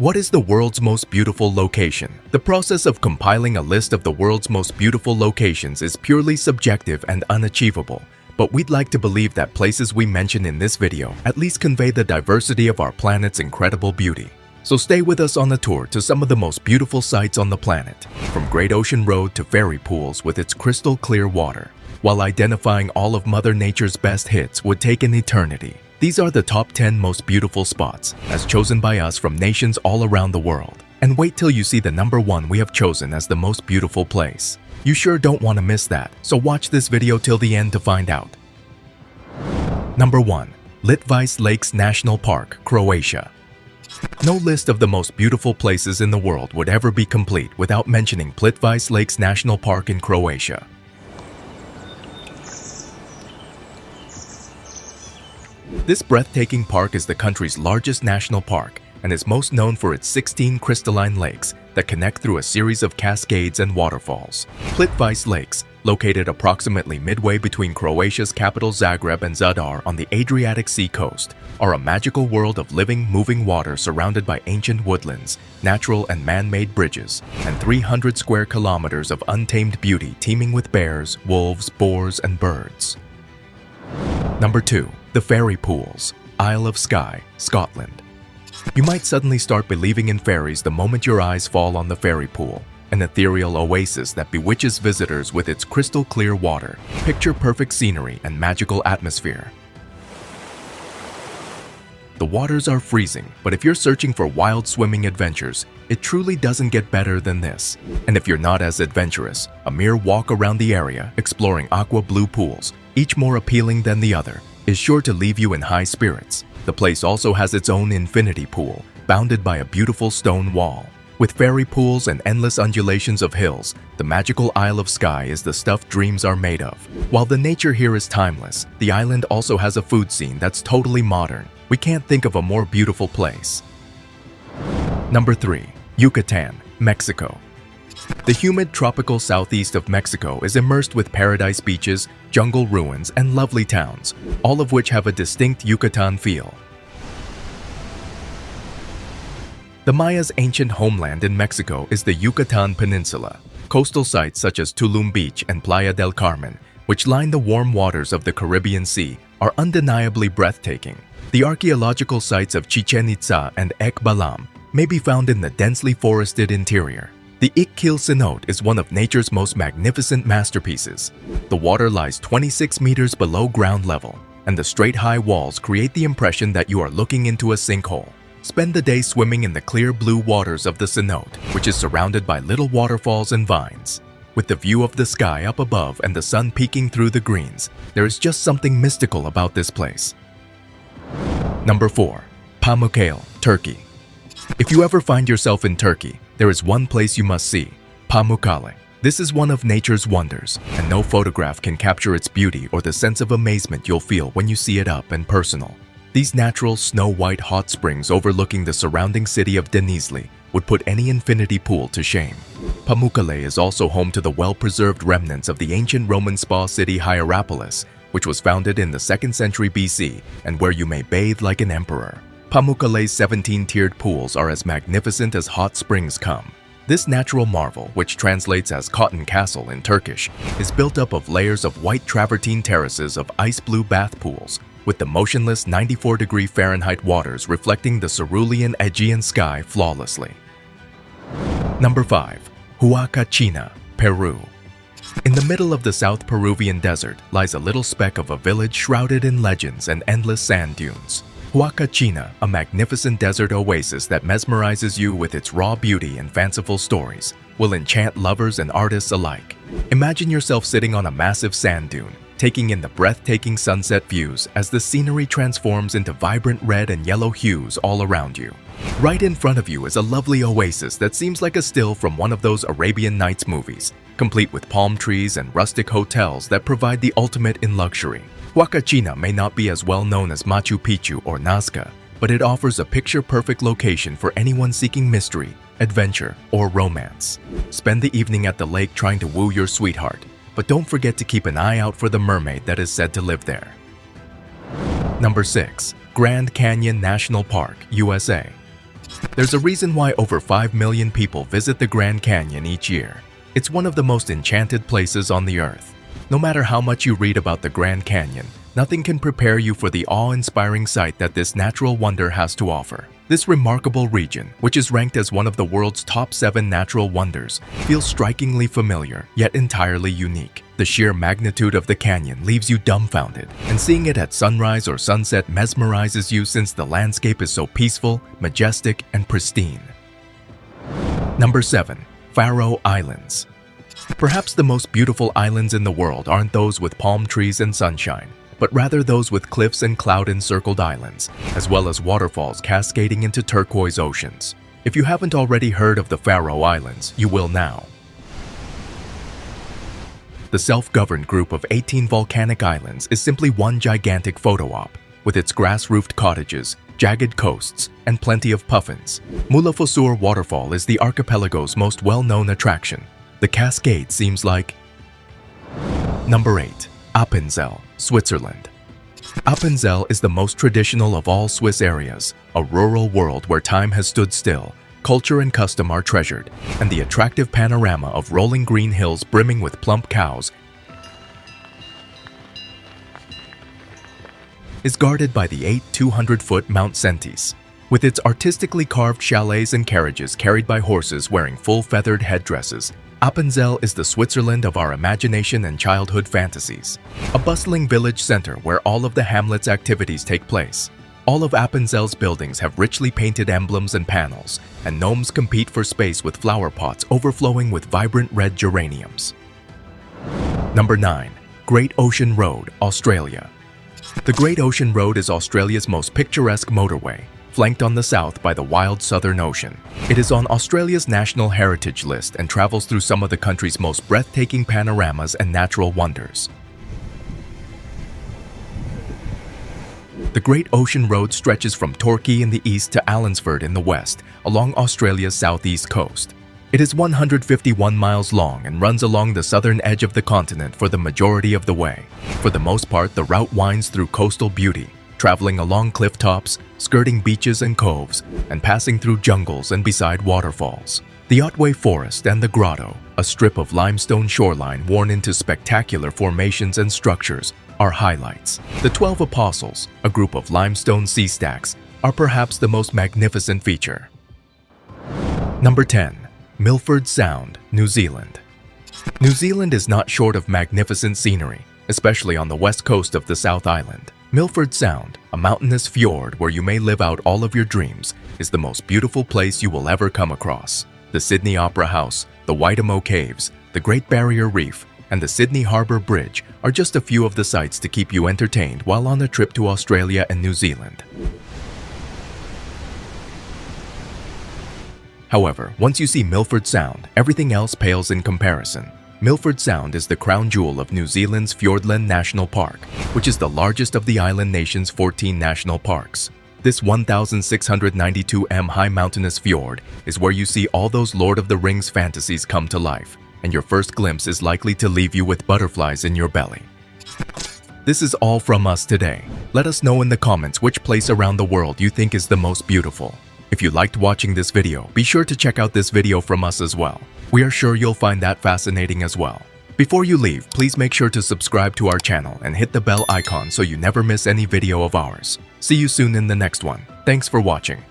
What is the world's most beautiful location? The process of compiling a list of the world's most beautiful locations is purely subjective and unachievable, but we'd like to believe that places we mention in this video at least convey the diversity of our planet's incredible beauty. So stay with us on a tour to some of the most beautiful sights on the planet, from Great Ocean Road to fairy pools with its crystal clear water. While identifying all of Mother Nature's best hits would take an eternity, these are the top 10 most beautiful spots, as chosen by us from nations all around the world. And wait till you see the number 1 we have chosen as the most beautiful place. You sure don't want to miss that, so watch this video till the end to find out. Number 1. Plitvice Lakes National Park, Croatia. No list of the most beautiful places in the world would ever be complete without mentioning Plitvice Lakes National Park in Croatia. This breathtaking park is the country's largest national park and is most known for its 16 crystalline lakes that connect through a series of cascades and waterfalls. Plitvice Lakes, located approximately midway between Croatia's capital Zagreb and Zadar on the Adriatic Sea coast, are a magical world of living, moving water surrounded by ancient woodlands, natural and man-made bridges, and 300 square kilometers of untamed beauty teeming with bears, wolves, boars, and birds. Number 2. The Fairy Pools, Isle of Skye, Scotland. You might suddenly start believing in fairies the moment your eyes fall on the fairy pool, an ethereal oasis that bewitches visitors with its crystal clear water, picture-perfect scenery, and magical atmosphere. The waters are freezing, but if you're searching for wild swimming adventures, it truly doesn't get better than this. And if you're not as adventurous, a mere walk around the area, exploring aqua blue pools, each more appealing than the other, is sure to leave you in high spirits. The place also has its own infinity pool, bounded by a beautiful stone wall. With fairy pools and endless undulations of hills, the magical Isle of Skye is the stuff dreams are made of. While the nature here is timeless, the island also has a food scene that's totally modern. We can't think of a more beautiful place. Number 3. Yucatan, Mexico. The humid tropical southeast of Mexico is immersed with paradise beaches, jungle ruins, and lovely towns, all of which have a distinct Yucatan feel. The Mayas' ancient homeland in Mexico is the Yucatan Peninsula. Coastal sites such as Tulum Beach and Playa del Carmen, which line the warm waters of the Caribbean Sea, are undeniably breathtaking. The archaeological sites of Chichen Itza and Ekbalam may be found in the densely forested interior. The Ixquil cenote is one of nature's most magnificent masterpieces. The water lies 26 meters below ground level, and the straight high walls create the impression that you are looking into a sinkhole. Spend the day swimming in the clear blue waters of the cenote, which is surrounded by little waterfalls and vines. With the view of the sky up above and the sun peeking through the greens, there is just something mystical about this place. Number 4. Pamukkale, Turkey. If you ever find yourself in Turkey, there is one place you must see, Pamukkale. This is one of nature's wonders, and no photograph can capture its beauty or the sense of amazement you'll feel when you see it up and personal. These natural snow-white hot springs overlooking the surrounding city of Denizli would put any infinity pool to shame. Pamukkale is also home to the well-preserved remnants of the ancient Roman spa city Hierapolis, which was founded in the 2nd century BC and where you may bathe like an emperor. Pamukkale's 17-tiered pools are as magnificent as hot springs come. This natural marvel, which translates as Cotton Castle in Turkish, is built up of layers of white travertine terraces of ice blue bath pools, with the motionless 94-degree Fahrenheit waters reflecting the cerulean Aegean sky flawlessly. Number 5. Huacachina, Peru. In the middle of the South Peruvian desert lies a little speck of a village shrouded in legends and endless sand dunes. Huacachina, a magnificent desert oasis that mesmerizes you with its raw beauty and fanciful stories, will enchant lovers and artists alike. Imagine yourself sitting on a massive sand dune, taking in the breathtaking sunset views as the scenery transforms into vibrant red and yellow hues all around you. Right in front of you is a lovely oasis that seems like a still from one of those Arabian Nights movies, complete with palm trees and rustic hotels that provide the ultimate in luxury. Huacachina may not be as well known as Machu Picchu or Nazca, but it offers a picture-perfect location for anyone seeking mystery, adventure, or romance. Spend the evening at the lake trying to woo your sweetheart, but don't forget to keep an eye out for the mermaid that is said to live there. Number 6. Grand Canyon National Park, USA. There's a reason why over 5 million people visit the Grand Canyon each year. It's one of the most enchanted places on the earth. No matter how much you read about the Grand Canyon, nothing can prepare you for the awe-inspiring sight that this natural wonder has to offer. This remarkable region, which is ranked as one of the world's top 7 natural wonders, feels strikingly familiar, yet entirely unique. The sheer magnitude of the canyon leaves you dumbfounded, and seeing it at sunrise or sunset mesmerizes you since the landscape is so peaceful, majestic, and pristine. Number 7. Pharaoh Islands. Perhaps the most beautiful islands in the world aren't those with palm trees and sunshine, but rather those with cliffs and cloud-encircled islands, as well as waterfalls cascading into turquoise oceans. If you haven't already heard of the Pharaoh Islands, you will now. The self-governed group of 18 volcanic islands is simply one gigantic photo op, with its grass-roofed cottages, jagged coasts, and plenty of puffins. Mulafosur Waterfall is the archipelago's most well-known attraction. The cascade seems like... Number 8. Appenzell, Switzerland. Appenzell is the most traditional of all Swiss areas, a rural world where time has stood still, culture and custom are treasured, and the attractive panorama of rolling green hills brimming with plump cows is guarded by the 200-foot Mount Sentis. With its artistically carved chalets and carriages carried by horses wearing full feathered headdresses, Appenzell is the Switzerland of our imagination and childhood fantasies. A bustling village center where all of the hamlet's activities take place. All of Appenzell's buildings have richly painted emblems and panels, and gnomes compete for space with flower pots overflowing with vibrant red geraniums. Number 9. Great Ocean Road, Australia. The Great Ocean Road is Australia's most picturesque motorway, flanked on the south by the wild Southern Ocean. It is on Australia's National Heritage List and travels through some of the country's most breathtaking panoramas and natural wonders. The Great Ocean Road stretches from Torquay in the east to Allandsford in the west, along Australia's southeast coast. It is 151 miles long and runs along the southern edge of the continent for the majority of the way. For the most part, the route winds through coastal beauty, traveling along cliff tops, skirting beaches and coves, and passing through jungles and beside waterfalls. The Otway Forest and the Grotto, a strip of limestone shoreline worn into spectacular formations and structures, are highlights. The 12 Apostles, a group of limestone sea stacks, are perhaps the most magnificent feature. Number 10. Milford Sound, New Zealand. New Zealand is not short of magnificent scenery, especially on the west coast of the South Island. Milford Sound, a mountainous fjord where you may live out all of your dreams, is the most beautiful place you will ever come across. The Sydney Opera House, the Waitomo Caves, the Great Barrier Reef, and the Sydney Harbour Bridge are just a few of the sights to keep you entertained while on a trip to Australia and New Zealand. However, once you see Milford Sound, everything else pales in comparison. Milford Sound is the crown jewel of New Zealand's Fiordland National Park, which is the largest of the island nation's 14 national parks. This 1,692 m high mountainous fjord is where you see all those Lord of the Rings fantasies come to life, and your first glimpse is likely to leave you with butterflies in your belly. This is all from us today. Let us know in the comments which place around the world you think is the most beautiful. If you liked watching this video, be sure to check out this video from us as well. We are sure you'll find that fascinating as well. Before you leave, please make sure to subscribe to our channel and hit the bell icon so you never miss any video of ours. See you soon in the next one. Thanks for watching.